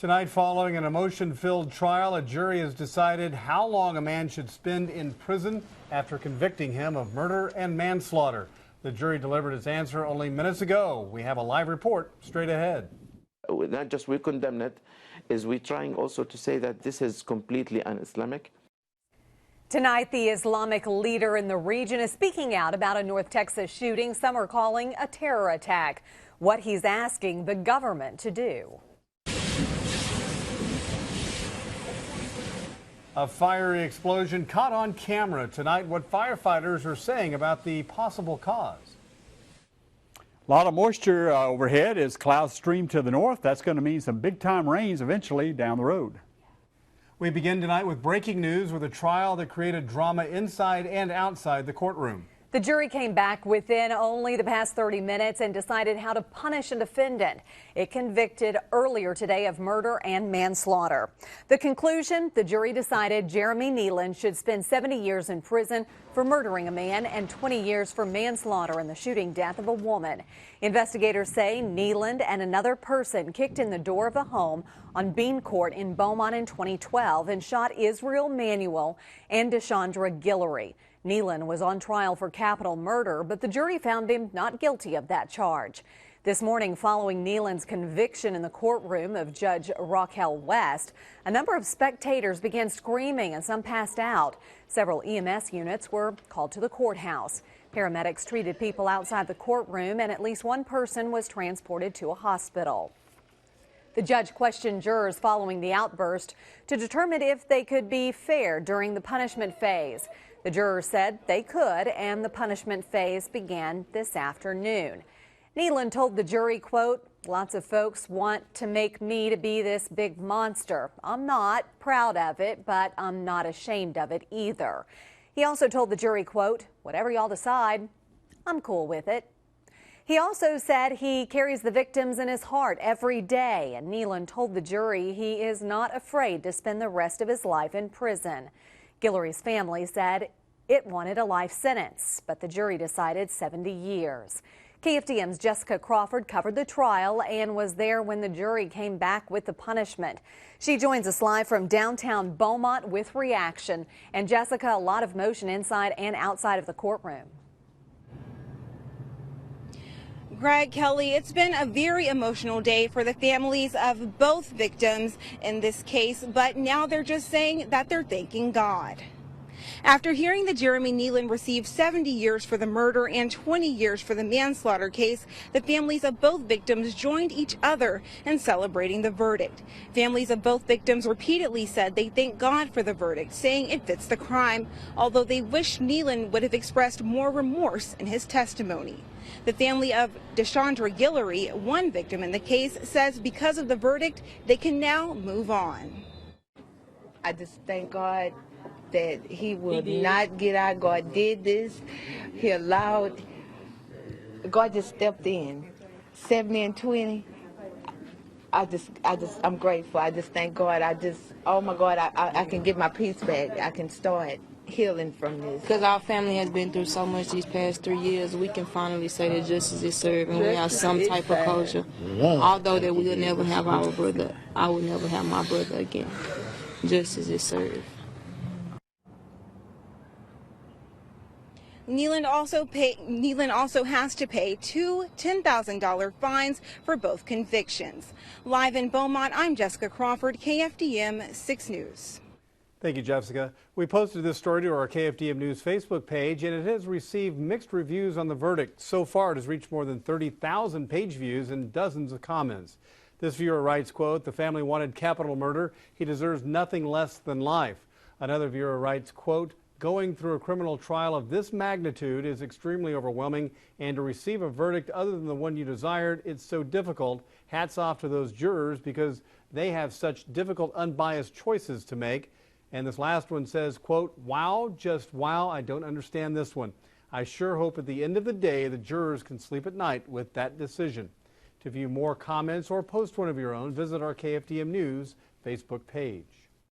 Tonight, following an emotion-filled trial, a jury has decided how long a man should spend in prison after convicting him of murder and manslaughter. The jury delivered its answer only minutes ago. We have a live report straight ahead. Not just we condemn it, is we trying also to say that this is completely un-Islamic. Tonight, the Islamic leader in the region is speaking out about a North Texas shooting some are calling a terror attack. What he's asking the government to do. A fiery explosion caught on camera tonight. What firefighters are saying about the possible cause. A lot of moisture overhead as clouds stream to the north. That's going to mean some big-time rains eventually down the road. We begin tonight with breaking news with a trial that created drama inside and outside the courtroom. The jury came back within only the past 30 minutes and decided how to punish a defendant. It convicted earlier today of murder and manslaughter. The conclusion, the jury decided Jeremy Kneeland should spend 70 years in prison for murdering a man and 20 years for manslaughter in the shooting death of a woman. Investigators say Kneeland and another person kicked in the door of a home on Bean Court in Beaumont in 2012 and shot Israel Manuel and DaShondra Guillory. Kneeland was on trial for capital murder, but the jury found him not guilty of that charge. This morning, following Kneeland's conviction in the courtroom of Judge Raquel West, a number of spectators began screaming and some passed out. Several EMS units were called to the courthouse. Paramedics treated people outside the courtroom, and at least one person was transported to a hospital. The judge questioned jurors following the outburst to determine if they could be fair during the punishment phase. The jurors said they could, and the punishment phase began this afternoon. Kneeland told the jury, quote, "Lots of folks want to make me to be this big monster. I'm not proud of it, but I'm not ashamed of it either." He also told the jury, quote, "Whatever y'all decide, I'm cool with it." He also said he carries the victims in his heart every day, and Kneeland told the jury he is not afraid to spend the rest of his life in prison. Guillory's family said it wanted a life sentence, but the jury decided 70 years. KFDM's Jessica Crawford covered the trial and was there when the jury came back with the punishment. She joins us live from downtown Beaumont with reaction. And Jessica, a lot of motion inside and outside of the courtroom. Greg, Kelly, it's been a very emotional day for the families of both victims in this case, but now they're just saying that they're thanking God. After hearing that Jeremy Kneeland received 70 years for the murder and 20 years for the manslaughter case, the families of both victims joined each other in celebrating the verdict. Families of both victims repeatedly said they thank God for the verdict, saying it fits the crime, although they wish Kneeland would have expressed more remorse in his testimony. The family of DaShondra Guillory, one victim in the case, says because of the verdict, they can now move on. I just thank God that he would not get out. God did this. He allowed, God just stepped in. 70 and 20. I'm grateful. I just thank God. Oh my God, I can get my peace back. I can start healing from this. Because our family has been through so much these past 3 years, we can finally say that justice is served and we have some type of closure. Although that we will never have our brother, I will never have my brother again. Justice is served. Kneeland also has to pay two $10,000 fines for both convictions. Live in Beaumont, I'm Jessica Crawford, KFDM 6 News. Thank you, Jessica. We posted this story to our KFDM News Facebook page, and it has received mixed reviews on the verdict. So far, it has reached more than 30,000 page views and dozens of comments. This viewer writes, quote, "The family wanted capital murder. He deserves nothing less than life." Another viewer writes, quote, "Going through a criminal trial of this magnitude is extremely overwhelming, and to receive a verdict other than the one you desired, it's so difficult. Hats off to those jurors because they have such difficult, unbiased choices to make." And this last one says, quote, "Wow, just wow, I don't understand this one. I sure hope at the end of the day the jurors can sleep at night with that decision." To view more comments or post one of your own, visit our KFDM News Facebook page.